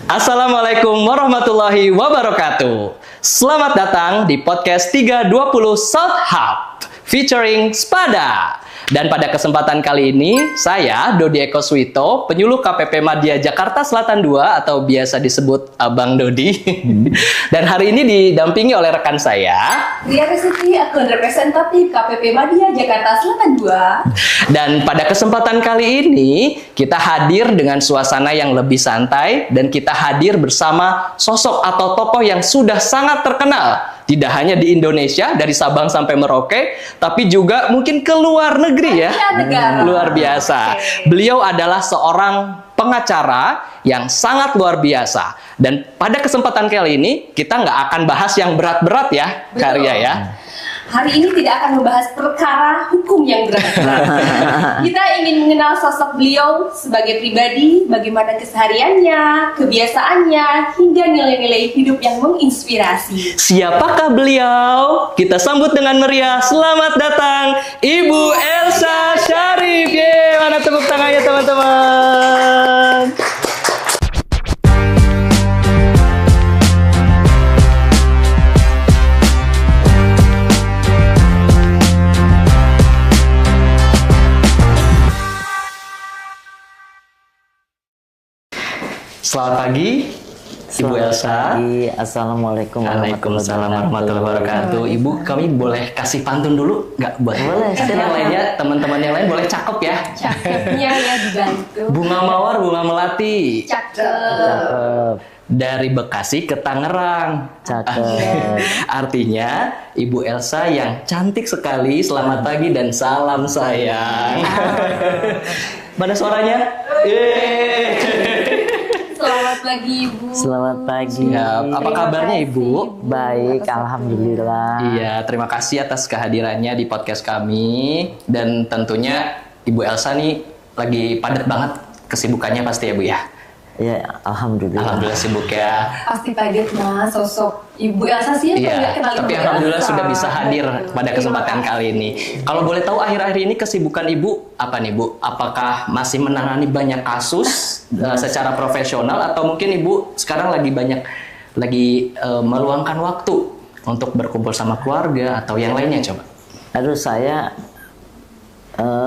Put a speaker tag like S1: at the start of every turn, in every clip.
S1: Assalamualaikum warahmatullahi wabarakatuh. Selamat datang di podcast 320 South Hub featuring Spada. Dan pada kesempatan kali ini, saya Dodi Eko Suwito, penyuluh KPP Madya Jakarta Selatan 2 atau biasa disebut Abang Dodi. Dan hari ini didampingi oleh rekan saya,
S2: Ria Resuti, akun representatif KPP Madya Jakarta Selatan 2.
S1: Dan pada kesempatan kali ini, kita hadir dengan suasana yang lebih santai dan kita hadir bersama sosok atau tokoh yang sudah sangat terkenal. Tidak hanya di Indonesia, dari Sabang sampai Merauke, tapi juga mungkin ke luar negeri ya. Luar biasa. Beliau adalah seorang pengacara yang sangat luar biasa. Dan pada kesempatan kali ini, kita nggak akan bahas yang berat-berat ya, Karya ya.
S2: Hari ini tidak akan membahas perkara hukum yang berat. Kita ingin mengenal sosok beliau sebagai pribadi, bagaimana kesehariannya, kebiasaannya, hingga nilai-nilai hidup yang menginspirasi.
S1: Siapakah beliau? Kita sambut dengan meriah. Selamat datang Ibu Elsa Syarif. Yeay, mana tepuk tangannya teman-teman? Selamat pagi, Ibu Elsa.
S3: Pagi. Assalamualaikum
S1: Waalaikumsalam warahmatullahi wabarakatuh. Ibu, kami boleh kasih pantun dulu nggak buat
S3: Boleh,
S1: yang lainnya, teman-teman yang lain boleh cakep ya.
S2: Cakepnya ya dibantu.
S1: Bunga mawar, bunga melati.
S2: Cakep.
S3: Cakep,
S1: Dari Bekasi ke Tangerang.
S3: cakep.
S1: Artinya, Ibu Elsa yang cantik sekali. Selamat pagi dan salam sayang. Mana suaranya? Yeay.
S2: Selamat pagi Ibu.
S3: Selamat pagi.
S1: Ya, apa kabarnya Ibu?
S3: Baik, alhamdulillah.
S1: Iya, terima kasih atas kehadirannya di podcast kami. Dan tentunya Ibu Elsa nih lagi padat banget kesibukannya pasti ya Bu ya?
S3: Ya, alhamdulillah.
S1: Alhamdulillah sibuk ya.
S2: Pasti padat nah sosok Ibu Elsa sih ya.
S1: Iya, tapi alhamdulillah sudah bisa hadir pada kesempatan kali ini. Kalau boleh tahu akhir-akhir ini kesibukan Ibu apa nih Bu? Apakah masih menangani banyak kasus secara profesional atau mungkin Ibu sekarang lagi meluangkan waktu untuk berkumpul sama keluarga atau yang lainnya coba?
S3: Aduh, saya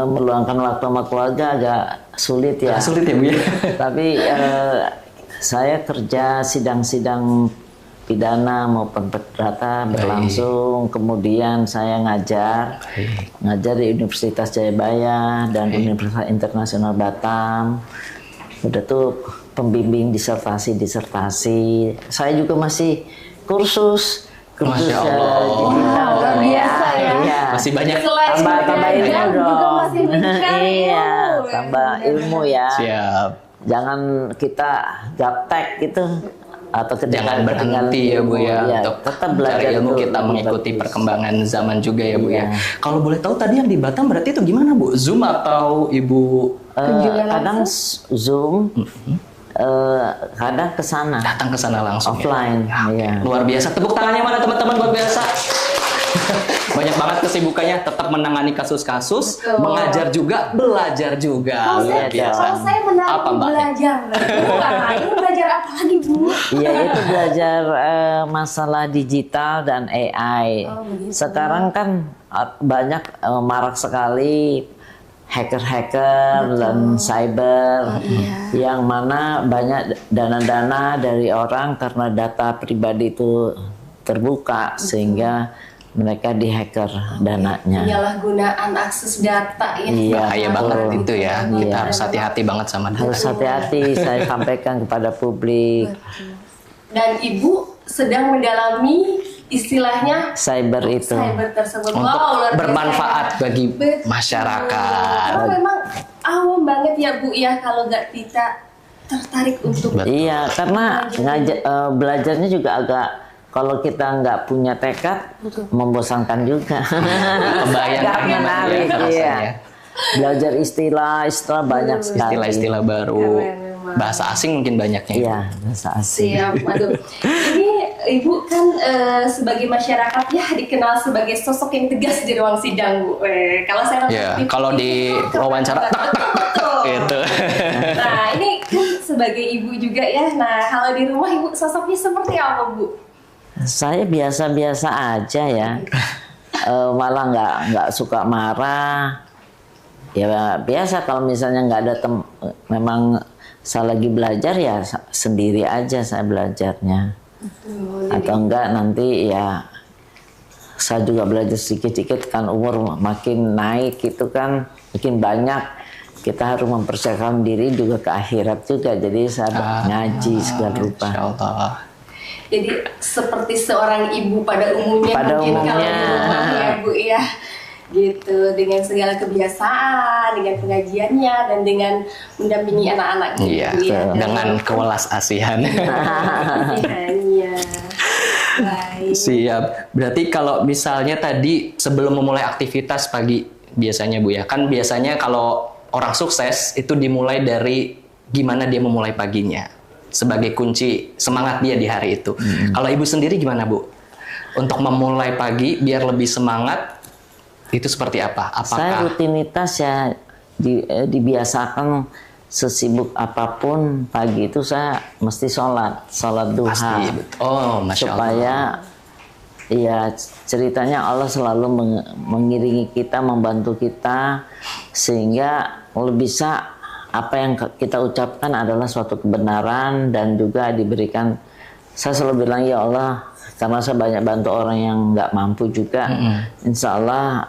S3: meluangkan waktu sama keluarga agak sulit ya.
S1: Sulit ya Bu ya?
S3: Tapi saya kerja sidang-sidang pidana maupun perdata berlangsung. Kemudian saya ngajar di Universitas Jayabaya dan Universitas Internasional Batam. Udah tuh pembimbing disertasi. Saya juga masih kursus
S1: Masya Allah.
S3: digital.
S2: Luar biasa ya.
S3: Iya.
S1: Masih banyak.
S3: Tambah ilmu
S2: juga
S3: dong.
S2: masih mencari
S3: Iya,
S2: ilmu.
S3: tambah ilmu ya.
S1: Siap.
S3: Jangan kita gaptek gitu atau
S1: Jangan berhenti ya Bu ya, untuk
S3: tetap
S1: mencari
S3: belajar
S1: ilmu,
S3: itu
S1: kita
S3: lebih
S1: mengikuti
S3: bagus.
S1: perkembangan zaman juga ya Bu ya.
S3: Iya.
S1: Kalau boleh tahu tadi yang di Batam berarti itu gimana Bu? Zoom atau Ibu?
S3: Kadang Zoom, kadang ke sana
S1: Datang ke sana langsung
S3: offline.
S1: ya?
S3: Iya.
S1: Luar biasa. Tepuk tangannya mana teman-teman buat biasa. Banyak banget kesibukannya, tetap menangani kasus-kasus,
S2: Betul.
S1: mengajar juga, belajar juga. Luar biasa.
S2: Kalau saya menang
S1: Apa, Mbak?
S2: belajar. Wah, ini belajar apa lagi Bu?
S3: Iya, itu belajar masalah digital dan AI.
S2: Oh, begitu.
S3: Sekarang kan banyak marak sekali hacker-hacker dan cyber, yang mana banyak dana-dana dari orang karena data pribadi itu terbuka sehingga mereka dihacker dananya.
S2: Penyalahgunaan akses data ya.
S3: Iya,
S1: Bahaya banget
S3: betul.
S1: itu ya. Kita
S3: Iya.
S1: harus hati-hati banget sama data.
S3: Harus hati-hati, saya sampaikan kepada publik.
S2: Dan Ibu sedang mendalami istilahnya
S3: Cyber itu.
S2: cyber tersebut.
S1: Untuk
S2: luar biasa
S1: bermanfaat
S2: ya.
S1: bagi
S2: Betul.
S1: masyarakat.
S2: Karena memang awam banget ya Bu ya kalau nggak kita tertarik untuk
S3: Iya, karena belajarnya juga agak, kalau kita nggak punya tekad, membosankan juga.
S1: Kebayang
S3: Nggak
S1: kan gimana
S3: menarik,
S1: ya rasanya.
S3: iya. Belajar istilah banyak sekali.
S1: Istilah-istilah baru,
S2: Keren,
S1: bahasa asing mungkin banyaknya.
S3: Iya, bahasa asing.
S2: siap. Aduh. Ini Ibu kan sebagai masyarakat ya dikenal sebagai sosok yang tegas di ruang sidang Bu. Kalau saya nonton
S1: Ya,
S2: TV,
S1: kalau di wawancara tak tak tak tak gitu.
S2: Nah, ini kan sebagai sebagai ibu juga ya. Nah, kalau di rumah ibu sosoknya seperti apa, Bu?
S3: Saya biasa-biasa aja ya. Malah nggak suka marah. Ya biasa kalau misalnya nggak ada memang saya lagi belajar ya sendiri aja saya belajarnya. Atau enggak nanti ya saya juga belajar sedikit-sedikit kan, umur makin naik gitu kan, makin banyak kita harus mempersiapkan diri juga ke akhirat juga, jadi saya ngaji segala rupa.
S2: Jadi seperti seorang ibu pada umumnya mungkin kalau di rumah ya Bu ya, gitu, dengan segala kebiasaan, dengan pengajiannya dan dengan mendampingi anak-anak gitu
S1: Iya,
S2: ya,
S1: dengan kewelas asihan.
S2: Asihannya. Baik.
S1: Siap. Berarti kalau misalnya tadi sebelum memulai aktivitas pagi biasanya Bu ya, kan biasanya kalau orang sukses itu dimulai dari gimana dia memulai paginya sebagai kunci semangat dia di hari itu. Kalau Ibu sendiri gimana Bu? Untuk memulai pagi biar lebih semangat itu seperti apa? Apakah
S3: saya rutinitas ya dibiasakan sesibuk apapun pagi itu saya mesti sholat duha.
S1: pasti? Oh, Masya Allah.
S3: Supaya ya ceritanya Allah selalu mengiringi kita, membantu kita sehingga bisa apa yang kita ucapkan adalah suatu kebenaran dan juga diberikan. Saya selalu bilang ya Allah, karena saya banyak bantu orang yang nggak mampu juga, insya Allah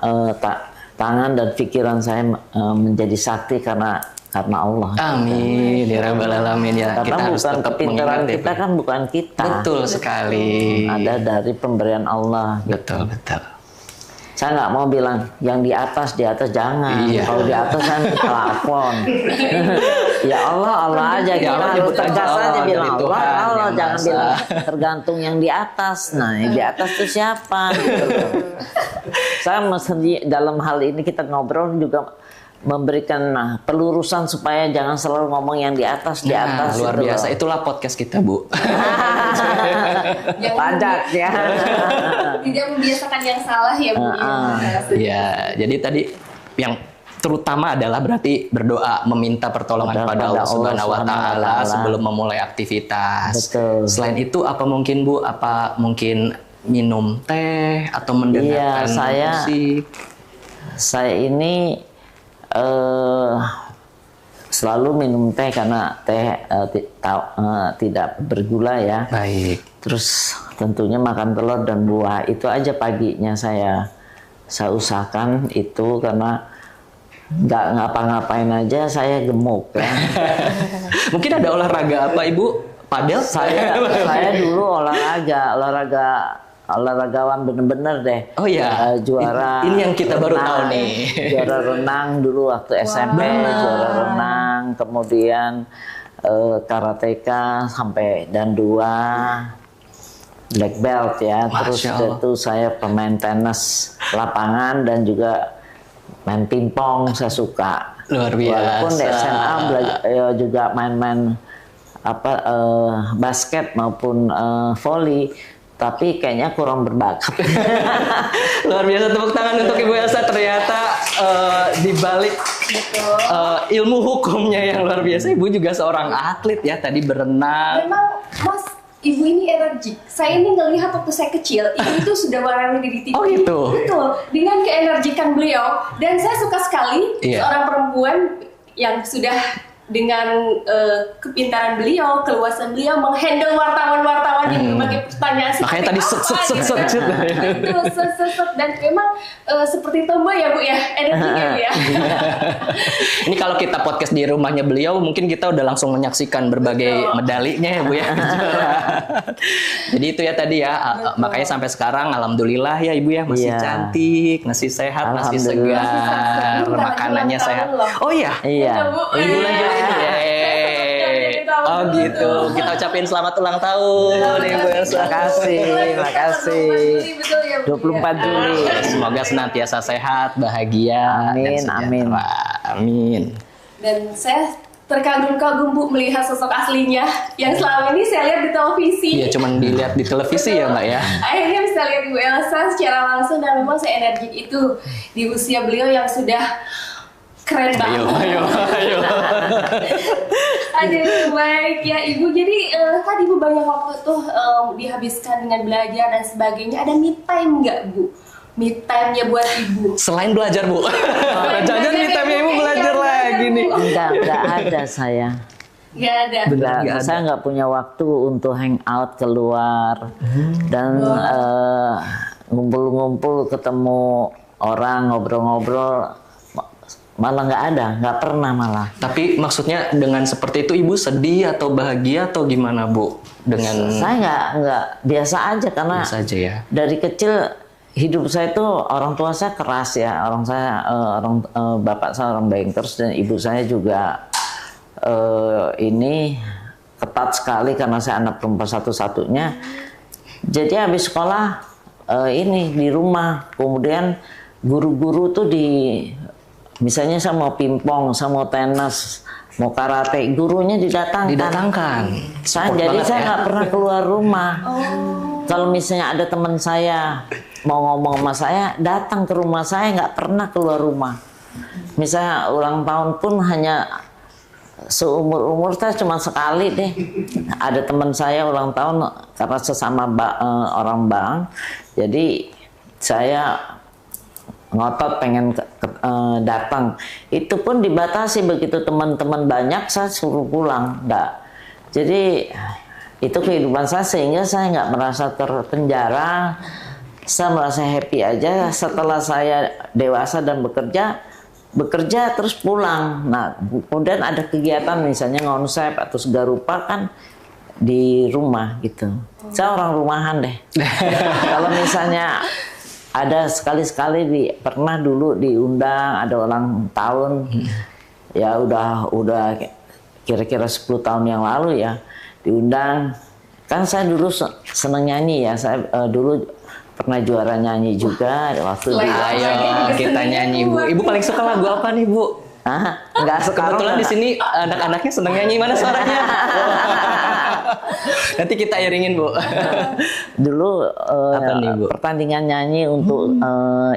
S3: tangan dan pikiran saya menjadi sakti karena Allah.
S1: Amin ya Rabbal Alamin ya.
S3: Karena
S1: Kita harus
S3: bukan
S1: tetap
S3: kepintaran
S1: mengingat
S3: kita kan bukan kita.
S1: Betul sekali.
S3: Ada dari pemberian Allah.
S1: Betul betul.
S3: Saya nggak mau bilang yang di atas jangan.
S1: Iya.
S3: Kalau di atas kan plafon. Ya Allah aja.
S1: Ya
S3: Kita
S1: Allah,
S3: harus
S1: nyebut aja
S3: tegas
S1: Allah
S3: aja bilang
S1: dari Tuhan
S3: Allah
S1: yang
S3: jangan
S1: Maha
S3: bilang
S1: Esa.
S3: tergantung yang di atas. Nah yang di atas itu siapa? Gitu loh. Saya mesti dalam hal ini kita ngobrol juga memberikan pelurusan supaya jangan selalu ngomong yang di atas
S1: Luar
S3: gitu
S1: biasa.
S3: loh.
S1: Itulah podcast kita Bu.
S3: Pajak ya.
S2: Tidak membiasakan yang salah ya Bu.
S1: Ya, jadi tadi yang terutama adalah berarti berdoa meminta pertolongan pada Allah Subhanahu wa taala sebelum memulai aktivitas.
S3: Betul.
S1: Selain itu apa mungkin Bu? Apa mungkin minum teh atau mendengarkan musik?
S3: Saya ini selalu minum teh karena teh tidak bergula ya.
S1: Baik.
S3: Terus tentunya makan telur dan buah itu aja paginya saya usahakan itu karena nggak ngapa-ngapain aja saya gemuk ya.
S1: Mungkin ada olahraga apa Ibu? Padel?
S3: Saya dulu olahragawan bener-bener deh.
S1: Oh ya.
S3: Juara.
S1: Ini yang kita baru tahu nih.
S3: Juara renang dulu waktu SMP, juara renang, kemudian karateka sampai dan 2 black belt ya. Terus itu saya pemain tenis lapangan dan juga main pingpong saya suka.
S1: Luar biasa.
S3: Walaupun di SMA juga main-main basket maupun volley, tapi kayaknya kurang berbakat.
S1: Luar biasa, tepuk tangan untuk Ibu Elsa. Ternyata di balik ilmu hukumnya yang luar biasa, Ibu juga seorang atlet ya, tadi berenang.
S2: Memang Mas, Ibu ini energik. Saya ini ngelihat waktu saya kecil, Ibu itu sudah warnanya di TV.
S1: Oh gitu?
S2: Betul, dengan keenergikan beliau. Dan saya suka sekali seorang perempuan yang sudah dengan kepintaran beliau, keluasan beliau menghandle wartawan-wartawan yang berbagai pertanyaan.
S1: Makanya tadi set.
S2: Dan memang seperti tomboy ya Bu ya, energinya Bu ya.
S1: Ini kalau kita podcast di rumahnya beliau, mungkin kita udah langsung menyaksikan berbagai medalinya ya Bu ya. Jadi itu ya tadi ya. Makanya sampai sekarang alhamdulillah ya Ibu ya, masih cantik, masih sehat, masih segar, makanannya sehat. Oh iya. Bulan Juli. Oh gitu. Kita ucapin selamat ulang tahun Ibu Elsa.
S3: Makasih. 24 Juli.
S1: Semoga senantiasa sehat, bahagia, dan sejahtera. Amin.
S2: Dan saya terkagum-kagum Bu melihat sosok aslinya yang selama ini saya lihat di televisi.
S1: Iya, cuman dilihat di televisi ya Mbak ya.
S2: Akhirnya bisa lihat Ibu Elsa secara langsung dan memang se-energik itu di usia beliau yang sudah Keren banget.
S1: Ayo.
S2: Aduh, baik ya Ibu. Jadi tadi Ibu banyak waktu tuh dihabiskan dengan belajar dan sebagainya. Ada me time nggak Bu? Me time-nya buat Ibu?
S1: Selain belajar Bu. Jangan me time-nya Ibu belajar lagi nih.
S3: Enggak ada saya.
S2: Nggak ada.
S3: Saya nggak punya waktu untuk hangout keluar dan ngumpul-ngumpul ketemu orang ngobrol-ngobrol, malah nggak pernah malah.
S1: Tapi maksudnya dengan seperti itu Ibu sedih atau bahagia atau gimana Bu? Dengan
S3: Saya nggak biasa aja karena
S1: biasa aja ya.
S3: dari kecil hidup saya itu orang tua saya keras ya, bapak saya orang bankers dan ibu saya juga ini ketat sekali karena saya anak perempuan satu-satunya. Jadi habis sekolah ini di rumah, kemudian guru-guru tuh misalnya saya mau pingpong, saya mau tenis, mau karate, gurunya didatangkan. Jadi saya nggak pernah keluar rumah. Kalau misalnya ada teman saya mau ngomong sama saya, datang ke rumah saya, nggak pernah keluar rumah. Misalnya ulang tahun pun hanya seumur-umur saya cuma sekali deh. Ada teman saya ulang tahun karena sesama orang bank, jadi saya ngotot pengen datang. Itu pun dibatasi, begitu teman-teman banyak saya suruh pulang. Nggak. Jadi itu kehidupan saya sehingga saya nggak merasa terpenjara. Saya merasa happy aja. Setelah saya dewasa dan bekerja terus pulang. Nah, kemudian ada kegiatan misalnya ngonsep atau segala rupa kan di rumah gitu. Saya orang rumahan deh. Kalau misalnya ada sekali-sekali pernah dulu diundang ada ulang tahun, ya udah kira-kira 10 tahun yang lalu ya diundang. Kan saya dulu seneng nyanyi ya, saya dulu pernah juara nyanyi juga waktu di.
S1: Ayo kita nyanyi Bu. Ibu paling suka lagu apa nih Bu?
S3: Enggak sekarang.
S1: Kebetulan di sini anak-anaknya seneng nyanyi, mana suaranya? Nanti kita iringin Bu.
S3: Dulu
S1: Apa nih, Bu?
S3: pertandingan nyanyi untuk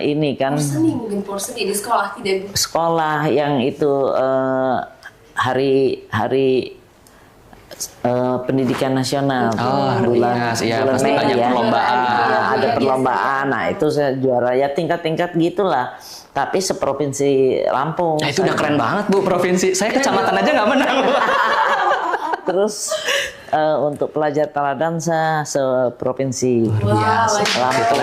S3: ini kan.
S2: Porseni mungkin porseni di sekolah tidak Bu?
S3: Sekolah yang itu hari pendidikan nasional.
S1: Bulan pasti
S3: Mei
S1: banyak
S3: ya.
S1: perlombaan.
S3: Ada perlombaan. Nah itu saya juara ya tingkat-tingkat gitulah. Tapi seprovinsi Lampung.
S1: Nah, itu udah keren banget Bu, provinsi. Saya kecamatan aja nggak menang Bu.
S3: Terus untuk pelajar teladan saya seprovinsi Lampung.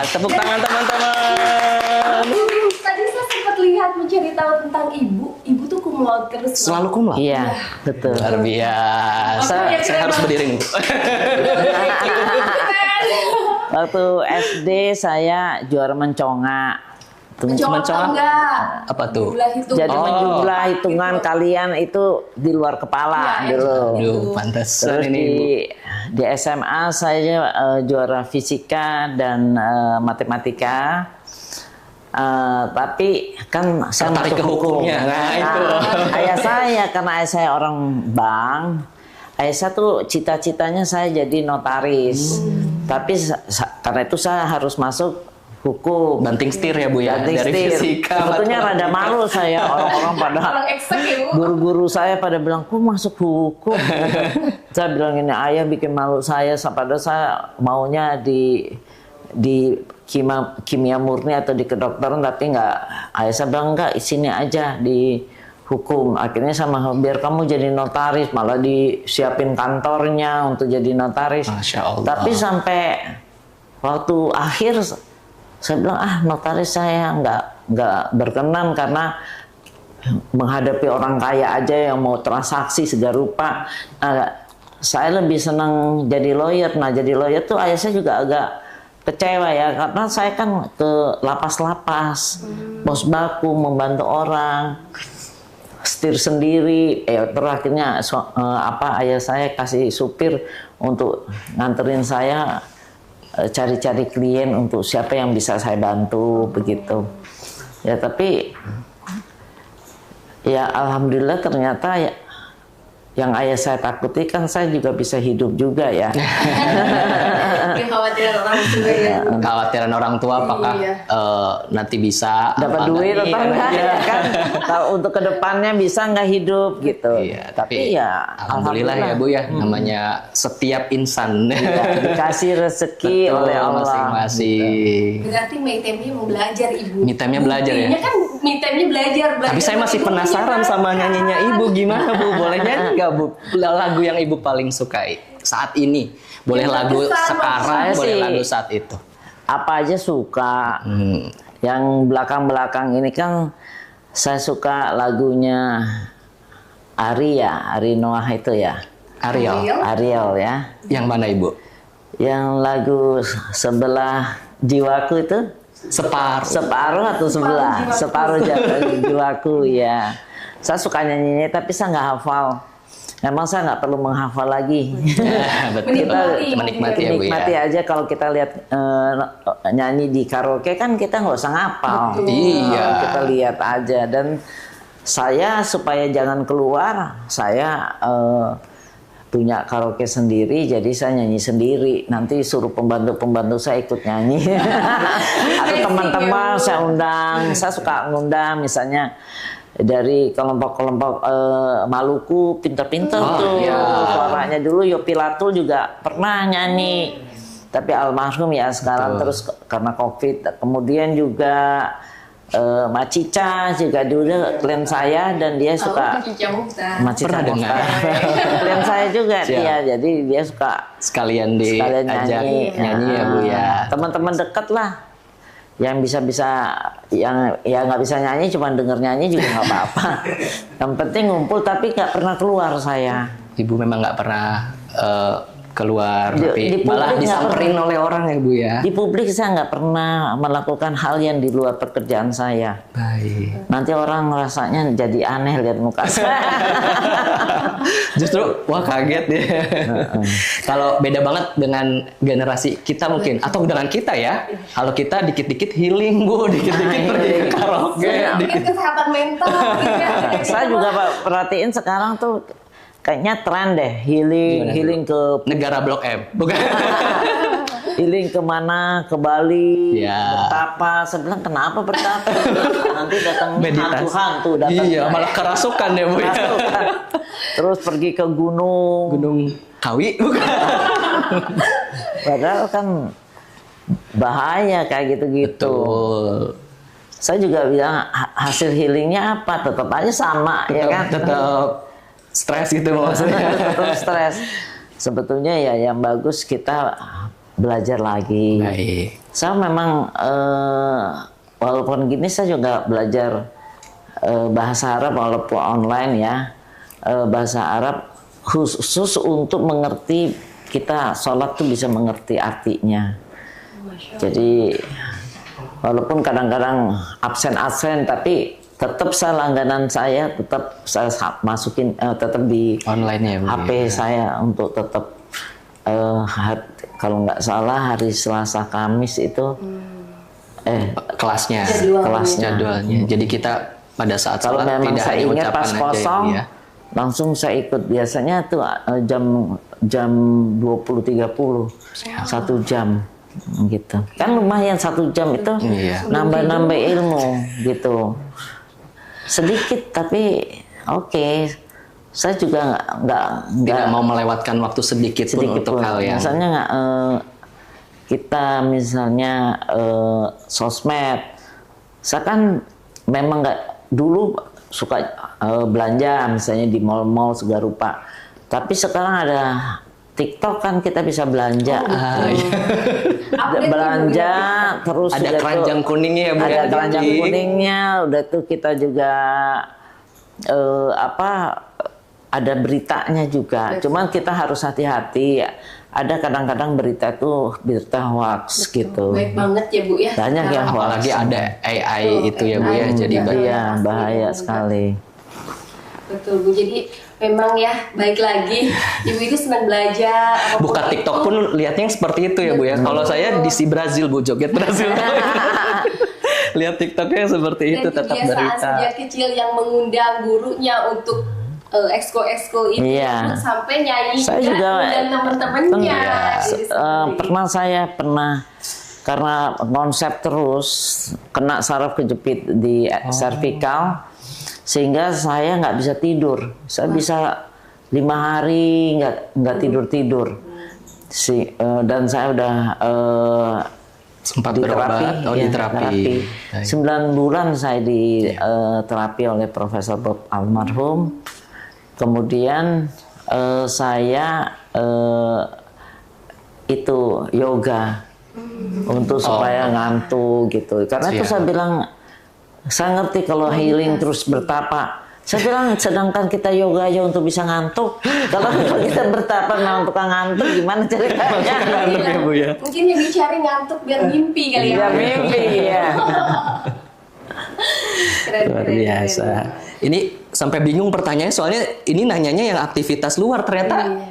S1: Tepuk tangan teman-teman.
S2: Tadi saya sempat lihat mencari tahu tentang Ibu. Ibu tuh cum laude terus.
S1: Selalu cum laude?
S3: Iya, betul.
S1: Luar biasa. Saya harus berdiri nih Bu.
S3: Waktu SD saya juara menconga.
S2: Menconga enggak?
S1: Apa tuh?
S3: Jadi menjumlah hitungan kalian itu di luar kepala dulu.
S1: Aduh, pantesan
S3: Terus
S1: ini Bu.
S3: di SMA saya juara fisika dan matematika. Tapi kan saya
S1: Tertarik ke hukumnya. Nah, itu.
S3: Ayah saya karena ayah saya orang bank. Ayah saya tuh cita-citanya saya jadi notaris. Tapi karena itu saya harus masuk hukum.
S1: Banting setir ya Bu ya, dari fisika.
S3: Sebetulnya rada malu saya, orang-orang pada guru-guru saya pada bilang, "Kok masuk hukum?" Saya bilang ini, ayah bikin malu saya, padahal saya maunya di kimia murni atau di kedokteran, tapi nggak. Ayah saya bilang enggak, sini aja di hukum. Akhirnya sama biar kamu jadi notaris, malah disiapin kantornya untuk jadi notaris.
S1: Masya Allah.
S3: Tapi sampai waktu akhir saya bilang notaris saya nggak berkenan karena menghadapi orang kaya aja yang mau transaksi segala rupa. Saya lebih senang jadi lawyer. Nah jadi lawyer tuh ayah saya juga agak kecewa ya karena saya kan ke lapas-lapas, pos baku, membantu orang, setir sendiri. Terakhirnya ayah saya kasih supir untuk nganterin saya cari-cari klien untuk siapa yang bisa saya bantu begitu ya. Tapi ya alhamdulillah ternyata ya, yang ayah saya takuti kan saya juga bisa hidup juga ya.
S2: Kekhawatiran orang tua ya.
S1: Kekhawatiran orang tua apakah
S2: Iya.
S1: Nanti bisa
S3: dapat
S1: apa
S3: duit
S1: enggak?
S3: atau enggak ya kan, kalau untuk kedepannya bisa nggak hidup gitu.
S1: Iya,
S3: Tapi ya
S1: alhamdulillah ya Bu ya, namanya setiap insan
S3: ya, dikasih rezeki
S1: betul
S3: oleh Allah.
S1: masing-masing.
S2: Berarti me time-nya mau belajar ibu.
S1: Me time-nya belajar ya?
S2: Buktinya kan me time-nya belajar.
S1: Tapi saya masih
S2: Ibu
S1: penasaran
S2: punya
S1: sama
S2: rasa.
S1: nyanyinya Ibu, gimana Bu? Boleh nyanyi nggak Bu? Lagu yang Ibu paling sukai saat ini? Boleh
S2: Yang
S1: lagu
S2: berkesan,
S1: sekarang,
S3: Saya
S1: boleh
S3: sih-
S1: lagu saat itu.
S3: Apa aja suka. Yang belakang-belakang ini kan saya suka lagunya Ari Noah itu ya.
S1: Ariel,
S3: Ariel ya.
S1: yang mana Ibu?
S3: Yang lagu Sebelah Jiwaku itu separuh atau sebelah? Separuh jiwaku ya. Saya suka nyanyinya tapi saya nggak hafal. Memang saya nggak perlu menghafal lagi.
S1: Betul. Menikmati ya Bu ya.
S3: Menikmati aja kalau kita lihat nyanyi di karaoke kan kita nggak usah ngapal.
S1: Iya.
S3: Kita lihat aja. Dan saya supaya jangan keluar, saya punya karaoke sendiri, jadi saya nyanyi sendiri. Nanti suruh pembantu-pembantu saya ikut nyanyi. Atau teman-teman saya undang. Saya suka ngundang misalnya dari kelompok-kelompok Maluku, pinter-pinter tuh
S1: iya.
S3: suaranya. Dulu Yopi Latul juga pernah nyanyi, tapi almarhum ya sekarang.
S1: Betul.
S3: Terus karena COVID. Kemudian juga Mbak Cica juga dulu klien saya, dan dia suka Mbak Cica
S1: Pernah dengar.
S3: klien saya juga
S1: Siap.
S3: dia, jadi dia suka
S1: Sekalian diajak
S3: nyanyi.
S1: nyanyi ya Bu ya.
S3: Teman-teman dekat lah yang bisa yang ya nggak bisa nyanyi, cuma denger nyanyi juga nggak apa-apa. Yang penting ngumpul, tapi nggak pernah keluar saya.
S1: Ibu memang nggak pernah keluar,
S3: Di
S1: tapi
S3: publik
S1: malah
S3: nggak
S1: disamperin oleh orang ya Bu ya.
S3: Di publik saya nggak pernah melakukan hal yang di luar pekerjaan saya.
S1: Baik.
S3: Nanti orang rasanya jadi aneh lihat muka saya.
S1: Justru wah kaget ya. Kalau beda banget dengan generasi kita mungkin, atau dengan kita ya. Kalau kita dikit-dikit healing Bu, dikit-dikit pergi ke karaoke,
S2: Mungkin kesehatan mental. gitu ya.
S3: Saya juga Pak, perhatiin sekarang tuh kayaknya tren deh
S1: Gimana,
S3: healing ke
S1: negara Blok M, bukan?
S3: healing kemana, ke Bali,
S1: Ya.
S3: bertapa. Saya bilang kenapa bertapa? Nanti datang
S1: Meditasi.
S3: hantu-hantu datang.
S1: Iya, malah kerasukan ya Bu ya.
S3: Kerasukan. Terus pergi ke gunung.
S1: Gunung Kawi, bukan?
S3: Padahal kan bahaya kayak gitu-gitu.
S1: Betul.
S3: Saya juga bilang hasil healingnya apa? Tetap aja sama ya kan?
S1: Tetap stres gitu maksudnya.
S3: Tetap stres. Sebetulnya ya yang bagus kita belajar lagi.
S1: Baik.
S3: Saya memang walaupun gini saya juga belajar bahasa Arab walaupun online ya. Bahasa Arab khusus untuk mengerti, kita sholat tuh bisa mengerti artinya. Jadi walaupun kadang-kadang absen tapi tetap saya langganan saya tetap saya masukin tetap di
S1: Online ya Bu.
S3: HP saya untuk tetap kalau nggak salah hari Selasa Kamis itu
S1: kelasnya, jadwalnya. Jadi kita pada saat
S3: kalau
S1: sholat
S3: memang
S1: tidak
S3: saya
S1: hanya
S3: ingat
S1: ucapan
S3: pas
S1: aja
S3: kosong
S1: ya.
S3: langsung saya ikut. Biasanya tuh jam 20.30 1 jam gitu kan, lumayan 1 jam itu
S1: Iya.
S3: nambah ilmu gitu, sedikit tapi oke. Saya juga
S1: Tidak mau melewatkan waktu sedikit pun untuk hal yang
S3: misalnya kita misalnya sosmed, saya kan memang nggak dulu suka belanja misalnya di mall-mall segala rupa, tapi sekarang ada TikTok kan kita bisa belanja. Belanja terus
S1: ada
S3: udah
S1: keranjang kuningnya ya Bu.
S3: ada
S1: ya,
S3: keranjang
S1: jadi
S3: kuningnya, udah tuh kita juga ada beritanya juga. Cuman kita harus hati-hati. Ada kadang-kadang berita itu berita hoax gitu.
S2: Baik banget ya Bu ya.
S3: Banyak yang hoax.
S1: apalagi ada AI itu ya Bu ya, jadi
S3: Iya, bahaya sekali.
S2: Betul Bu. Jadi memang ya baik lagi. Ibu itu senang belajar. apapun
S1: buka
S2: itu.
S1: TikTok pun lihatnya seperti itu ya Bu ya. Kalau saya di si Brazil Bu, joget Brazil. Lihat TikToknya seperti itu,
S2: Dan
S1: tetap
S2: kebiasaan
S1: berita.
S2: sejak kecil yang mengundang gurunya untuk ekskul itu
S3: Iya.
S2: sampai nyanyi
S3: Saya juga
S2: dan teman-temannya. Jadi
S3: pernah karena konsep terus kena saraf kejepit di servikal, sehingga saya nggak bisa tidur. Saya bisa 5 hari nggak tidur. Dan saya udah
S1: Sempat
S3: di terapi,
S1: berobat,
S3: ya,
S1: terapi.
S3: 9 bulan saya di terapi oleh Profesor Bob almarhum. Kemudian saya itu yoga untuk supaya ngantuk gitu. Karena itu saya bilang, saya ngerti kalau healing terus bertapa. Saya bilang, sedangkan kita yoga aja untuk bisa ngantuk, kalau kita bertapa memang tukang ngantuk, gimana ceritanya?
S1: Ngantuk ya Bu ya.
S2: Mungkin yang dicari ngantuk biar mimpi kali ya.
S3: Biar mimpi ya.
S1: Luar biasa. Ini sampai bingung pertanyaannya, soalnya ini nanyanya yang aktivitas luar, ternyata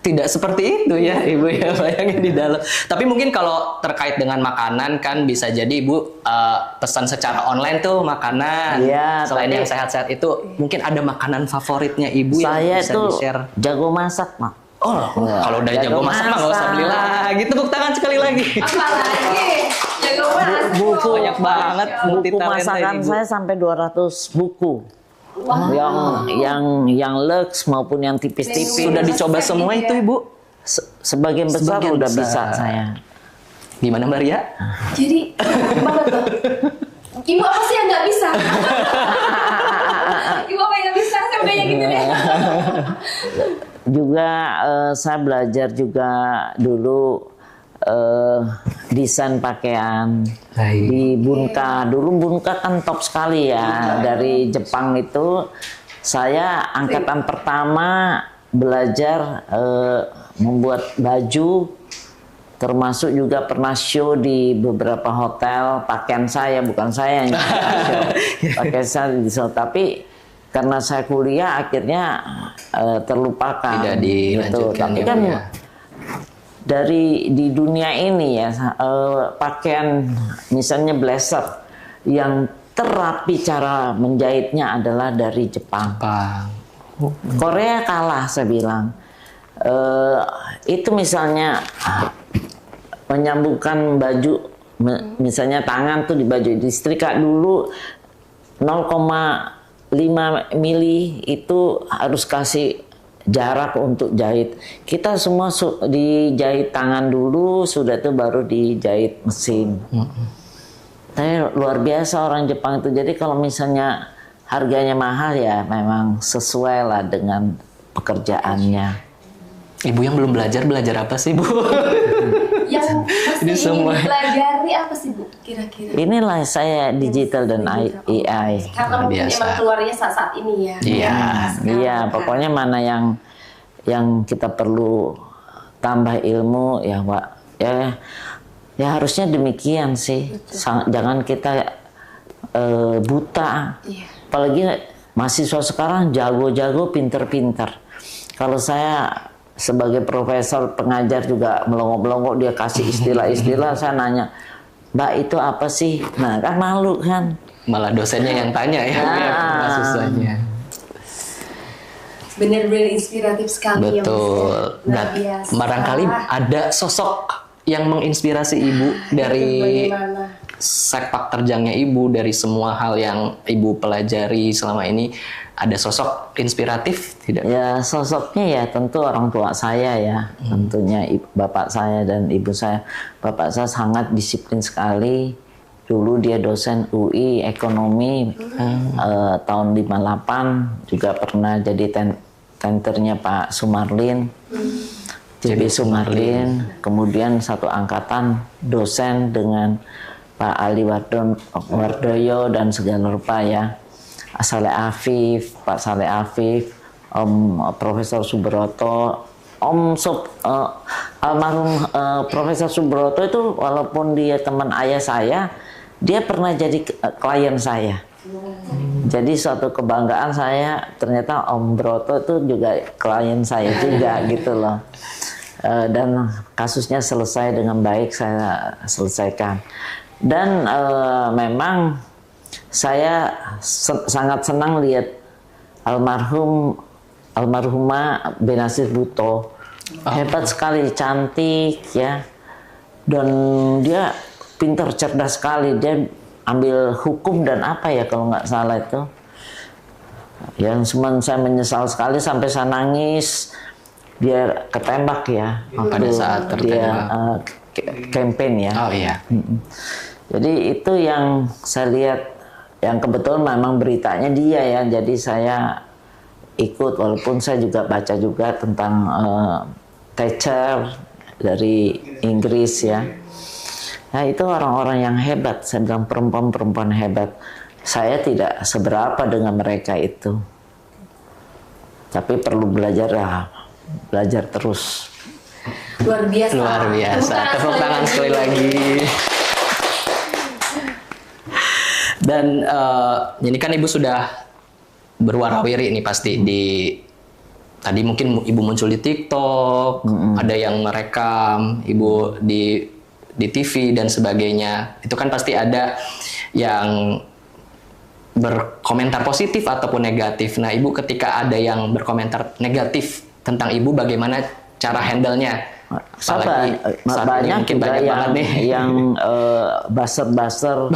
S1: tidak seperti itu ya Ibu ya, bayangin di dalam. Tapi mungkin kalau terkait dengan makanan kan bisa jadi Ibu pesan secara online tuh makanan.
S3: Iya,
S1: Selain
S3: tapi
S1: yang sehat-sehat itu, mungkin ada makanan favoritnya Ibu yang
S3: Saya
S1: bisa
S3: tuh
S1: di-share.
S3: jago masak, Mak.
S1: Oh, kalau udah jago masak mah nggak usah beli lagi. Tepuk tangan sekali lagi.
S2: Apalagi jago masak.
S3: Buku
S1: Banyak banget multi
S3: Buku
S1: talenta
S3: masakan
S1: Ibu.
S3: saya sampai 200 buku.
S2: Wah.
S3: Yang lux maupun yang tipis-tipis.
S1: Sudah dicoba
S2: Resep
S1: semua
S2: gitu
S1: itu
S2: ya.
S1: Ibu?
S3: Sebagian besar
S1: Sebagian
S3: udah
S1: besar.
S3: bisa saya.
S1: Gimana Mbak Ria?
S2: Jadi gimana tuh? Ibu apa sih yang nggak bisa? Ibu apa yang nggak bisa? Sampai yang gitu deh.
S3: Juga saya belajar juga dulu desain pakaian
S1: Baik.
S3: di Bunka. Dulu Bunka kan top sekali ya, dari Jepang itu. Saya angkatan pertama belajar membuat baju, termasuk juga pernah show di beberapa hotel. Pakaian saya, bukan saya yang show, pakaian saya di show. Tapi karena saya kuliah akhirnya terlupakan.
S1: Tidak dilanjutkan
S3: Tapi
S1: ya,
S3: kan
S1: Bu, ya.
S3: dari di dunia ini ya, pakaian misalnya blazer yang terapi cara menjahitnya adalah dari Jepang. Korea kalah, saya bilang. Itu misalnya menyambungkan baju, misalnya tangan tuh di baju disetrika dulu 0,5 mili itu harus kasih jarak untuk jahit. Kita semua dijahit tangan dulu, sudah itu baru dijahit mesin. Tapi luar biasa orang Jepang itu. Jadi kalau misalnya harganya mahal ya memang sesuai lah dengan pekerjaannya.
S1: Ibu yang belum belajar apa sih Bu?
S2: Yang pasti
S1: Ini
S2: ingin
S1: semua.
S2: dipelajari apa sih Bu? Kira-kira.
S3: Inilah saya digital dan AI.
S2: Karena mungkin
S1: Biasa.
S2: emang keluarnya saat ini ya.
S1: Iya.
S3: Iya, pokoknya mana yang kita perlu tambah ilmu ya, Pak. Ya harusnya demikian sih. Jangan kita buta.
S2: Iya.
S3: Apalagi mahasiswa sekarang jago-jago, pinter-pinter. Kalau saya sebagai profesor pengajar juga melongo-melongo, dia kasih istilah-istilah, saya nanya, Mbak itu apa sih? Nah kan malu kan.
S1: Malah dosennya yang tanya ya, mahasiswanya.
S2: Benar-benar inspiratif sekali
S1: Betul.
S2: ya. Luar
S1: Dan
S2: biasa.
S1: barangkali ada sosok yang menginspirasi Ibu dari
S2: Bagaimana?
S1: sepak terjangnya Ibu, dari semua hal yang Ibu pelajari selama ini. Ada sosok inspiratif tidak?
S3: Ya sosoknya ya tentu orang tua saya ya, tentunya bapak saya dan ibu saya. Bapak saya sangat disiplin sekali. Dulu dia dosen UI ekonomi tahun 58, juga pernah jadi tenternya Pak Sumarlin, JB Sumarlin. Kemudian satu angkatan dosen dengan Pak Ali Wardoyo dan segala rupa ya. Saleh Afif, Pak Saleh Afif, Profesor Subroto, almarhum Profesor Subroto itu walaupun dia teman ayah saya, dia pernah jadi klien saya. Jadi suatu kebanggaan saya, ternyata Om Broto itu juga klien saya juga gitu loh. Dan kasusnya selesai dengan baik, saya selesaikan. Dan memang saya sangat senang lihat almarhumah Benazir Bhutto. Hebat sekali, cantik ya. Dan dia pintar, cerdas sekali. Dia ambil hukum dan apa ya kalau nggak salah itu. Yang saya menyesal sekali sampai saya nangis. Dia ketembak ya.
S1: Pada saat tertembak.
S3: Dia campaign ya.
S1: Oh iya.
S3: Jadi itu yang saya lihat, yang kebetulan memang beritanya dia ya. Jadi saya ikut, walaupun saya juga baca juga tentang Thatcher dari Inggris ya. Nah itu orang-orang yang hebat, saya bilang perempuan-perempuan hebat. Saya tidak seberapa dengan mereka itu, tapi perlu belajar ya, belajar terus.
S2: Luar biasa.
S1: Luar biasa. Tepuk tangan sekali lagi. Dan ini kan Ibu sudah berwarawiri ini pasti di tadi mungkin Ibu muncul di TikTok, ada yang merekam Ibu di TV dan sebagainya. Itu kan pasti ada yang berkomentar positif ataupun negatif. Nah, Ibu ketika ada yang berkomentar negatif tentang Ibu, bagaimana cara handle-nya?
S3: Banyak juga yang buzzer,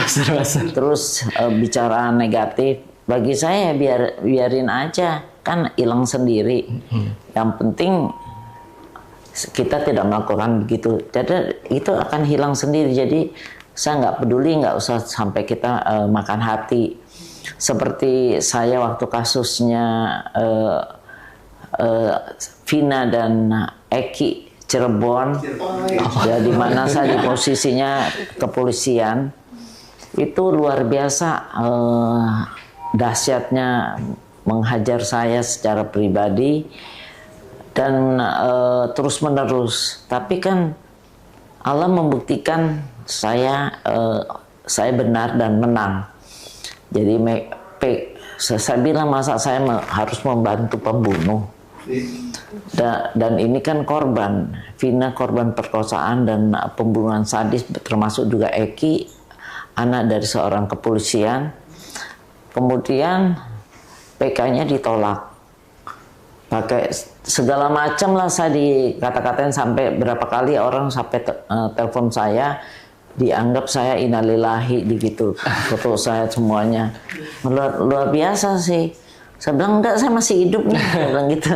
S3: terus bicara negatif. Bagi saya biarin aja, kan hilang sendiri. Yang penting kita tidak melakukan begitu, jadi itu akan hilang sendiri. Jadi saya nggak peduli, nggak usah sampai kita makan hati. Seperti saya waktu kasusnya Vina dan Eki Cirebon, ya di mana saya di posisinya kepolisian, itu luar biasa dahsyatnya menghajar saya secara pribadi dan terus menerus. Tapi kan Allah membuktikan saya benar dan menang. Jadi saya bilang, masa saya harus membantu pembunuh? Dan ini kan korban, Vina korban perkosaan dan pembunuhan sadis, termasuk juga Eki, anak dari seorang kepolisian. Kemudian PK-nya ditolak, pakai segala macam lah, saya dikata-katain sampai berapa kali orang sampai telepon saya, dianggap saya innalillahi gitu, foto saya semuanya. Luar biasa sih. Saya bilang enggak, saya masih hidup nih, saya bilang gitu.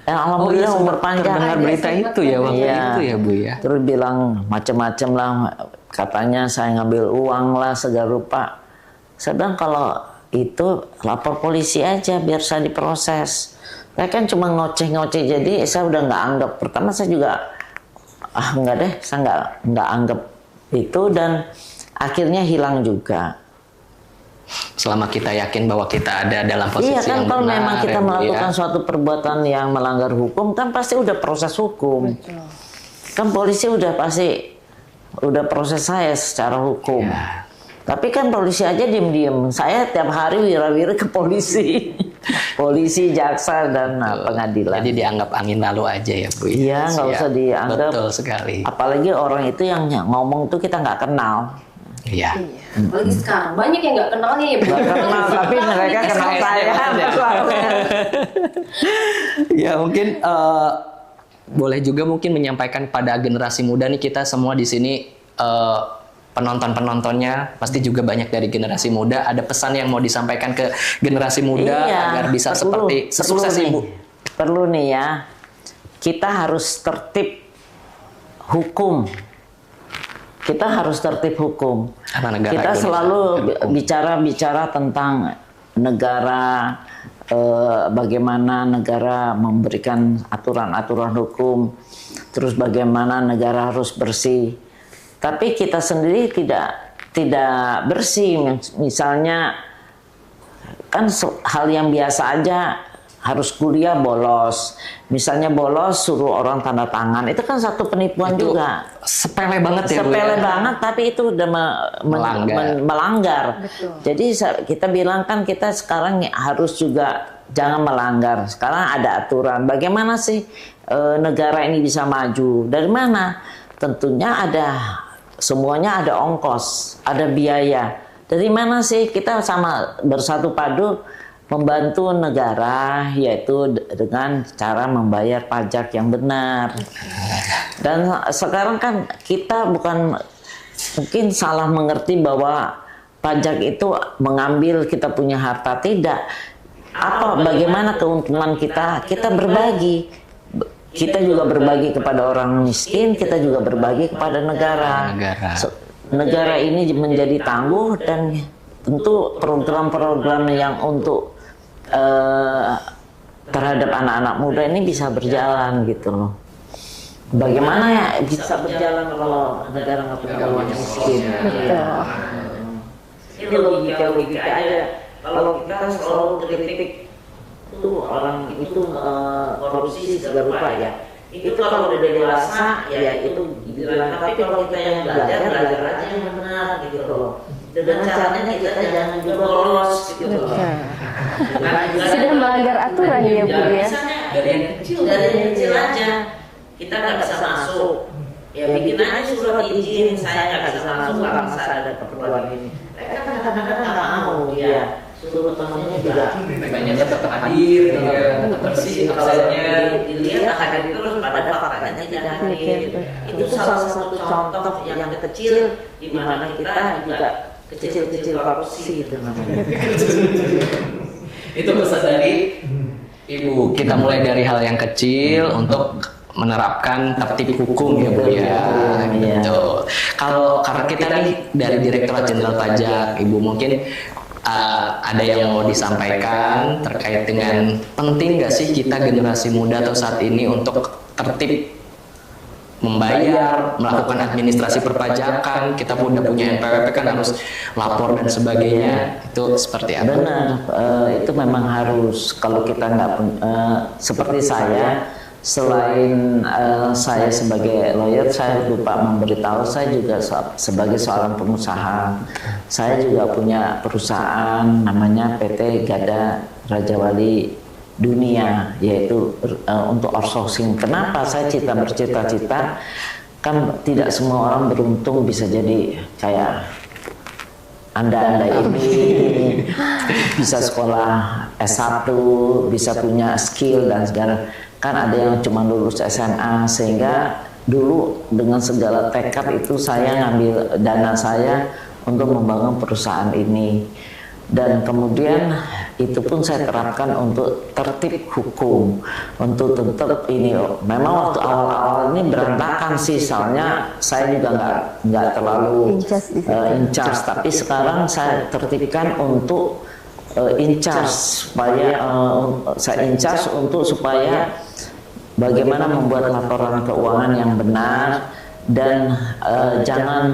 S3: Alhamdulillah umur panjang.
S1: Terdengar berita itu ya waktu itu ya Bu ya.
S3: Terus bilang macam-macam lah, katanya saya ngambil uang lah segala rupa. Saya bilang kalau itu lapor polisi aja biar saya diproses. Saya kan cuma ngoceh-ngoceh, jadi saya udah nggak anggap. Pertama saya juga enggak deh, saya nggak anggap itu, dan akhirnya hilang juga.
S1: Selama kita yakin bahwa kita ada dalam posisi
S3: iya kan,
S1: yang
S3: kalau
S1: benar,
S3: memang kita melakukan
S1: ya.
S3: suatu perbuatan yang melanggar hukum, kan pasti udah proses hukum. Betul. Kan polisi udah proses saya secara hukum. Ya. Tapi kan polisi aja diem-diem. Saya tiap hari wira-wiri ke polisi. Polisi, jaksa, dan pengadilan.
S1: Jadi dianggap angin lalu aja ya Bu.
S3: Iya, nggak usah dianggap.
S1: Betul sekali.
S3: Apalagi orang itu yang ngomong tuh kita nggak kenal.
S1: Iya.
S2: Apalagi sekarang banyak yang nggak kenalnya ya Bu.
S3: Nggak kenal, tapi mereka kenal saya.
S1: Ya mungkin boleh juga mungkin menyampaikan pada generasi muda nih, kita semua di sini penonton-penontonnya pasti juga banyak dari generasi muda. Ada pesan yang mau disampaikan ke generasi muda agar bisa seperti sesukses Ibu?
S3: Perlu nih ya, kita harus tertib hukum. Kita harus tertib hukum. Kita selalu bicara tentang negara, bagaimana negara memberikan aturan-aturan hukum, terus bagaimana negara harus bersih. Tapi kita sendiri tidak bersih. Misalnya kan hal yang biasa aja, harus kuliah bolos. Misalnya bolos suruh orang tanda tangan, itu kan satu penipuan itu juga.
S1: Sepele banget ya Bu.
S3: Sepele banget, tapi itu udah melanggar.
S2: Betul.
S3: Jadi kita bilang kan kita sekarang harus juga jangan melanggar. Sekarang ada aturan. Bagaimana sih negara ini bisa maju? Dari mana? Tentunya semuanya ada ongkos, ada biaya. Dari mana sih kita sama bersatu padu membantu negara, yaitu dengan cara membayar pajak yang benar. Dan sekarang kan kita bukan mungkin salah mengerti bahwa pajak itu mengambil kita punya harta, tidak. Bagaimana keuntungan kita? Kita berbagi. Kita juga berbagi kepada orang miskin, kita juga berbagi kepada negara. Negara ini menjadi tangguh, dan tentu program-program yang untuk terhadap anak-anak muda ini bisa berjalan gitu loh. Bagaimana ya bisa berjalan kalau negara nggak punya uang miskin? Ini logika aja. Kalau kita selalu kritik itu orang itu korupsi segala rupa ya. Itu kalau udah dewasa ya itu dibilang. Tapi kalau kita yang belajar aja yang benar gitu loh. Dengan caranya kita jangan juga bolos gitu loh.
S2: Sudah melanggar aturan ya Bu ya.
S3: Dari yang kecil aja kita nggak bisa masuk. Ya bikin aja surat izin, saya nggak bisa masuk karena saya ada keperluan ini. Mereka kadang-kadang nggak mau dia suruh temannya juga.
S1: Banyak tetap hadir, tetap bersih misalnya.
S3: Dilihat hadir terus pada faktanya tidak hadir. Itu salah satu contoh yang kecil di mana kita juga kecil-kecil korupsi itu namanya.
S1: Itu pesan dari Ibu. Kita mulai dari hal yang kecil untuk menerapkan tertib hukum ya Bu ya. Gitu. Kalau karena kita nih dari Direktorat Jenderal Pajak, Ibu mungkin ada yang mau disampaikan terkait dengan penting nggak sih kita generasi muda atau saat ini untuk tertib membayar, melakukan administrasi perpajakan. Kita udah punya NPWP kan harus lapor dan sebagainya. Itu seperti apa?
S3: Benar, itu memang harus. Kalau kita nggak seperti saya, selain saya sebagai lawyer, saya lupa memberitahu saya juga sebagai seorang pengusaha. Saya juga punya perusahaan namanya PT Gada Raja Wali Dunia, yaitu untuk outsourcing. Kenapa saya bercita-cita? Kan tidak semua orang beruntung bisa jadi kayak Anda ini, bisa sekolah S1, bisa punya skill dan segala. Kan ada yang cuma lulus SMA, sehingga dulu dengan segala tekad itu saya ngambil dana saya untuk membangun perusahaan ini. Dan kemudian itu pun saya terapkan untuk tertib hukum, untuk tetap ini. Memang waktu awal-awal ini berantakan sih, soalnya saya juga nggak terlalu in charge, tapi sekarang saya tertibkan untuk in charge, supaya saya in charge untuk supaya bagaimana membuat laporan keuangan yang benar dan jangan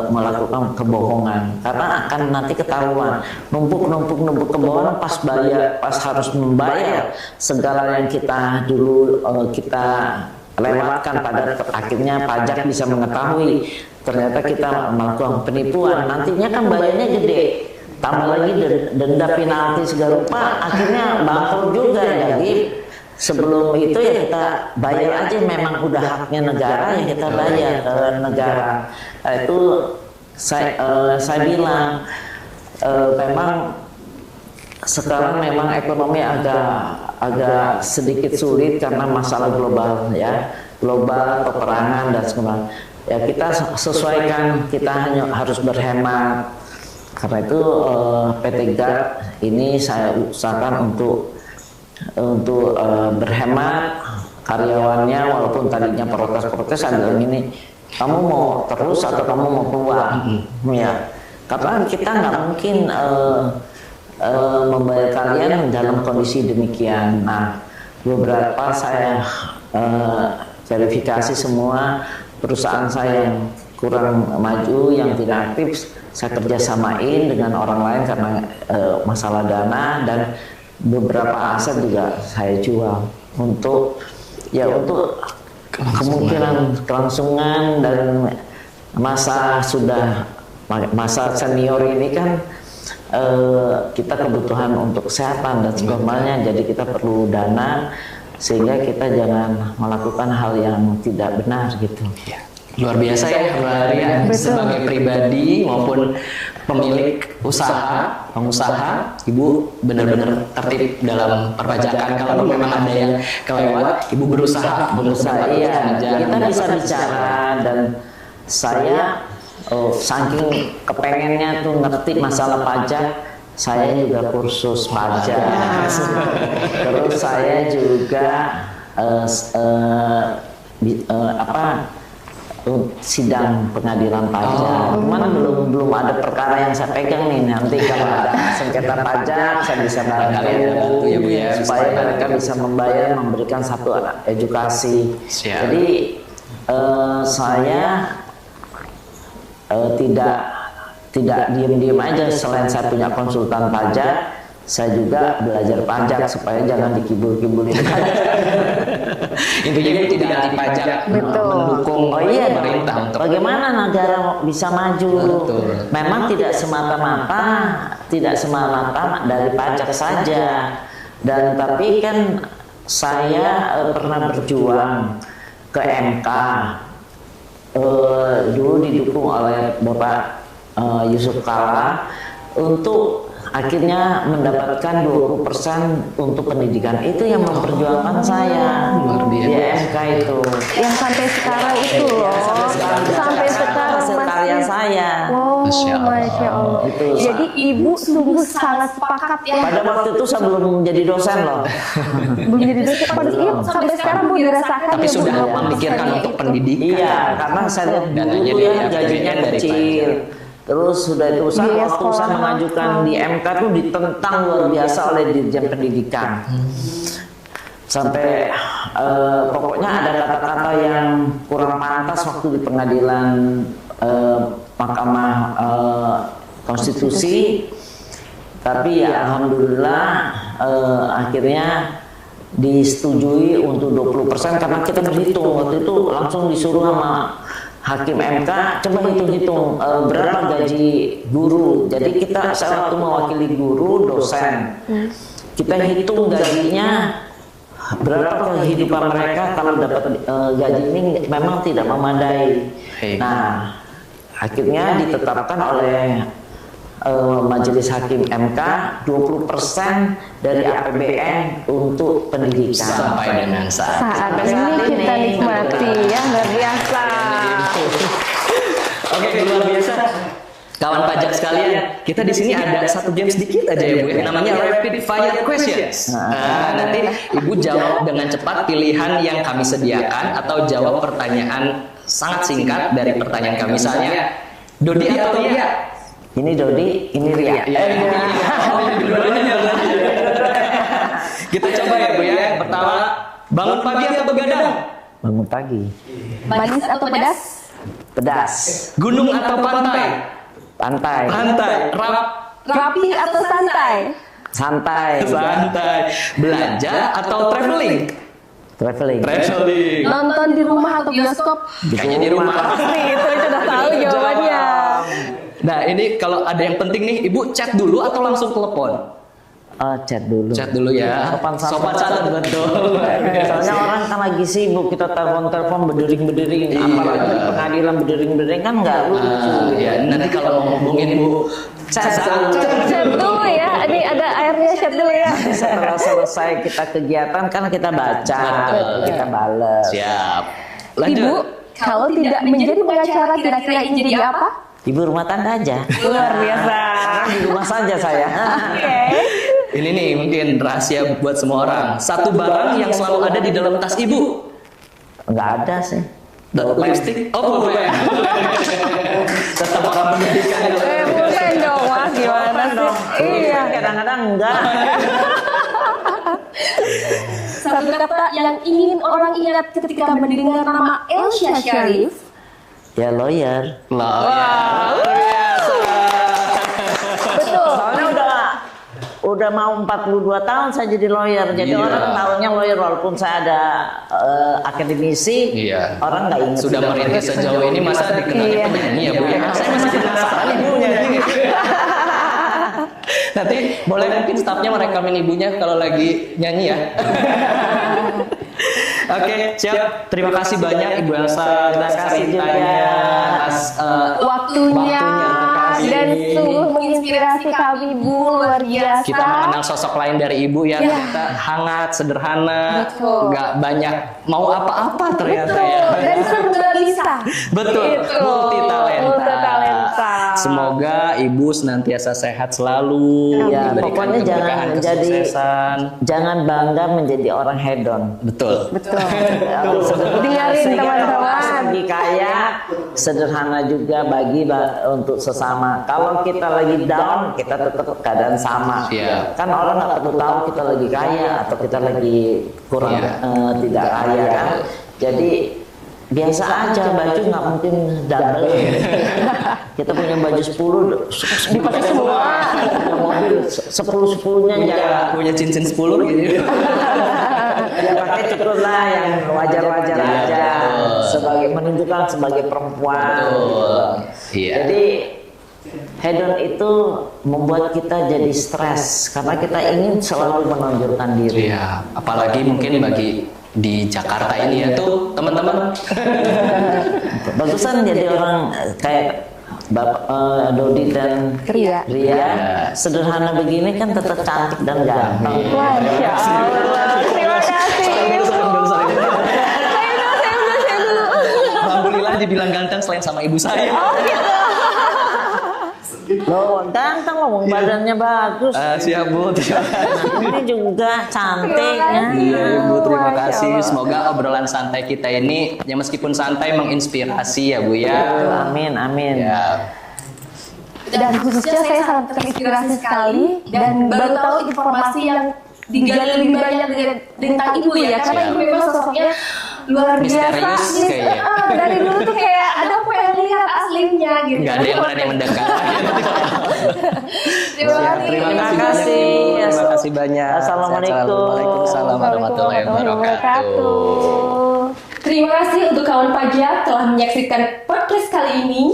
S3: melakukan kebohongan, karena akan nanti ketahuan numpuk kebohongan pas harus membayar segala yang kita dulu kita lewatkan. Pada akhirnya pajak bisa mengetahui ternyata kita melakukan penipuan, nantinya kan bayarnya gede, tambah lagi denda penalti segala rupa, akhirnya bangkrut juga. Jadi sebelum itu ya kita bayar aja, memang udah haknya negara ya kita bayar ke negara. Itu saya bilang memang sekarang memang ekonomi agak sedikit sulit karena masalah global ya, global peperangan dan sebagainya. Ya kita sesuaikan, kita hanya harus berhemat. Karena itu PT GAD ini saya usahakan untuk berhemat karyawannya, walaupun tadinya protes ada yang ini, kamu mau terus atau kamu mau keluar, ya karena kita nggak mungkin membayar kalian dalam kondisi demikian. Nah, beberapa saya verifikasi semua perusahaan saya yang kurang maju, yang tidak aktif, saya kerjasamain dengan orang lain karena masalah dana, dan beberapa aset juga saya jual untuk kemungkinan kelangsungan. Dan masa senior ini kan kita kebutuhan untuk kesehatan dan sebagainya, jadi kita perlu dana sehingga kita jangan melakukan hal yang tidak benar gitu.
S1: Luar biasa ya Bu Aria, sebagai pribadi maupun pemilik usaha, pengusaha, Ibu benar-benar tertib dalam perpajakan. Kalau memang ada yang kelewat, Ibu berusaha
S3: Iya,
S1: aja.
S3: kita bisa bicara dan saya saking kepengennya tuh ngerti masalah pajak, saya juga kursus pajak. Terus saya juga sidang pengadilan pajak. Cuman belum ada perkara yang saya pegang nih. Nanti kalau ada sengketa pajak saya bisa bantu
S1: ya Bu ya,
S3: supaya mereka bisa membayar, memberikan satu edukasi.
S1: Siap.
S3: Jadi saya tidak diem-diem aja. Selain saya punya konsultan pajak, saya juga belajar pajak supaya jangan dikibul-kibulin.
S1: Intinya Ibu tidak anti pajak, mendukung pemerintah untuk
S3: Bagaimana negara bisa maju?
S1: Betul.
S3: Memang tidak semata-mata dari pajak saja. Dan tapi kan saya pernah berjuang ke MK. Dulu didukung oleh Bapak Yusuf Kalla untuk akhirnya mendapatkan 20% untuk pendidikan. Itu yang memperjuangkan saya di MK itu.
S4: Yang sampai sekarang itu loh. Sampai sekarang
S3: hasil karya saya.
S4: Wow,
S1: Masya Allah.
S4: Masya Allah.
S3: Itu.
S4: Jadi ibu sungguh sangat sepakat ya.
S3: Pada waktu itu saya belum menjadi dosen loh.
S4: Belum jadi dosen. Sampai sekarang Bu dirasakan
S1: tapi
S4: ya Bu.
S1: sudah memikirkan untuk pendidikan.
S3: Iya, karena saya lihat dulu
S1: Dananya
S3: tuh
S1: dia
S3: ya gajinya
S1: dari
S3: kecil. Terus sudah itu
S4: Biaya
S3: waktu saya
S4: sekolah
S3: mengajukan di MK tuh ditentang luar biasa oleh Dirjen Pendidikan. Sampai pokoknya ada kata-kata yang kurang pantas waktu di pengadilan Mahkamah Konstitusi. Tapi ya alhamdulillah akhirnya disetujui untuk 20% karena kita berhitung waktu itu langsung disuruh sama Hakim MK coba hitung-hitung berapa gaji guru. Jadi saya waktu mewakili guru dosen, kita hitung gajinya berapa kehidupan mereka kalau dapat gaji ini memang tidak memadai. Nah akhirnya ditetapkan oleh Majelis Hakim MK 20% dari APBN untuk pendidikan.
S1: Sampai dengan
S4: Saat ini kita nikmati ya, luar biasa.
S1: Oke, luar biasa. Kawan pajak sekalian, kita di sini ada satu game sedikit aja ya Bu ya, namanya rapid fire questions. Nah, nanti Ibu jawab dengan cepat pilihan yang kami sediakan atau jawab pertanyaan sangat singkat dari pertanyaan kami. Misalnya, Dodi atau Ria?
S3: Ini Dodi, ini Ria.
S1: Kita coba ya Bu ya. Yang pertama, bangun pagi atau begadang?
S3: Bangun pagi.
S4: Manis atau pedas?
S3: Pedas.
S1: Gunung atau pantai?
S3: Pantai.
S1: Pantai.
S4: Rapi atau santai?
S3: Santai.
S1: Santai. Belanja atau traveling?
S3: Traveling.
S1: Traveling.
S4: Nonton di rumah atau bioskop?
S1: Kayaknya di rumah.
S4: Pasti itu sudah tahu jawabannya.
S1: Nah ini kalau ada yang penting nih, Ibu chat dulu atau langsung telepon?
S3: Chat dulu.
S1: Chat dulu ya. Sopan santun betul.
S3: Soalnya orang kan lagi sibuk, kita telepon berdering-berdering, apalagi di pengadilan berdering-berdering kan nggak lucu.
S1: Ya nanti kalau mau ngomongin Bu,
S3: Chat
S4: dulu ya. Ini ada airnya, chat dulu ya.
S3: Setelah selesai kita kegiatan kan kita baca, kita balas.
S1: Siap.
S4: Ibu,
S1: Lanjut.
S4: kalau tidak menjadi pengacara kira-kira ingin jadi apa?
S3: Ibu rumah tangga aja.
S4: Luar biasa.
S3: Di rumah saja saya.
S4: Oke.
S1: Ini nih mungkin rahasia buat semua orang. Satu barang yang selalu ada di dalam tas Ibu.
S3: Nggak ada sih.
S1: Lipstick? Oh, pulpen. Tetap orang pendidikan.
S4: Pulpen dong, Mas. Gimana sih? Iya.
S3: Kadang-kadang enggak.
S2: Satu kata yang ingin orang ingat ketika mendengar nama Elsya Syarif.
S3: Ya lawyer.
S1: Luar biasa.
S4: Betul.
S3: Soalnya udah mau 42 tahun saya jadi lawyer. Jadi orang tahunya lawyer walaupun saya ada akademisi.
S1: Iya.
S3: Orang nggak ingat.
S1: Sudah merintis sejauh ini masa dikenalnya penyanyi ya Bu ya? Saya masih penasaran ibunya. Nanti boleh mungkin stafnya merekamin ibunya kalau lagi nyanyi ya. Oke, siap. Terima kasih banyak Ibu Elsa
S3: Terima
S1: atas
S3: kasih
S1: ceritanya,
S3: juga.
S1: atas
S4: Waktunya
S1: Terima kasih.
S4: dan sungguh menginspirasi kami, Bu, luar biasa.
S1: Kita mengenal sosok lain dari Ibu ya, ternyata hangat, sederhana,
S2: Betul.
S1: nggak banyak mau apa-apa ternyata ya.
S4: Dan serba bisa.
S1: Betul,
S4: Itu.
S1: multi
S4: Multi-talenta.
S1: talenta. Semoga Ibu senantiasa sehat selalu,
S3: Ya,
S1: diberikan
S3: pokoknya jangan
S1: keberkahan,
S3: menjadi
S1: kesuksesan.
S3: jangan bangga menjadi orang hedon.
S1: Betul.
S4: Betul. Dengarin
S3: Sehingga
S4: teman-teman.
S3: segi kaya, sederhana juga untuk sesama. Kalau kita lagi down, kita tetap keadaan sama.
S1: Iya.
S3: Kan orang nggak perlu tahu kita lagi kaya atau kita lagi kurang
S1: Iya.
S3: tidak kaya kan. Jadi biasa aja, baju nggak mungkin double. Kita punya baju 10
S4: Dipakai semua.
S3: Punya mobil 10-10-nya
S1: Punya cincin 10 gitu.
S3: ya pakai cukup lah yang wajar-wajar
S1: Iya,
S3: aja
S1: betul.
S3: sebagai menunjukkan sebagai perempuan gitu.
S1: Iya.
S3: Jadi hedon itu membuat kita jadi stres karena kita ingin selalu menonjolkan diri.
S1: Iya, apalagi mungkin bagi di Jakarta ini ya tuh teman-teman.
S3: Bagusan jadi orang kayak Bapak Dodi dan
S4: Ria.
S3: sederhana begini kan tetap cantik dan ganteng.
S4: Masya Allah. Terima kasih, Ibu.
S1: Alhamdulillah dibilang ganteng selain sama ibu saya.
S3: Loh, ganteng loh, badannya bagus.
S1: Siap Bu, terima kasih.
S3: Ini juga cantik ya.
S1: Iya Ibu, terima
S4: Masya
S1: kasih.
S4: Allah.
S1: Semoga obrolan santai kita ini ya meskipun santai menginspirasi ya Bu ya.
S3: Amin, amin.
S1: Ya.
S4: Dan khususnya saya sangat terinspirasi sekali dan baru tahu informasi yang digali lebih banyak tentang Ibu ya, karena Ibu memang sosoknya luar biasa.
S1: Misterius kayaknya.
S4: Dari dulu tuh kayak ada aku yang lihat aslinya gitu.
S1: Nggak ada yang berani mendekat.
S4: Terima kasih.
S1: Terima
S3: Terima
S1: kasih banyak,
S3: kasih.
S1: Ibu. Terima kasih banyak.
S3: Assalamualaikum.
S1: Waalaikumsalam warahmatullahi wabarakatuh.
S2: Terima kasih untuk kawan pajak telah menyaksikan podcast kali ini.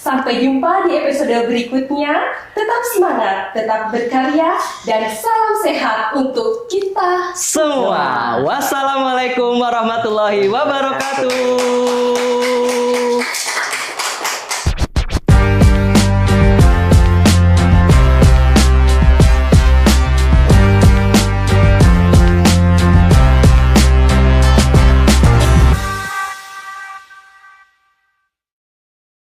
S2: Sampai jumpa di episode berikutnya. Tetap semangat, tetap berkarya, dan salam sehat untuk kita
S1: Semua. Wassalamualaikum warahmatullahi wabarakatuh.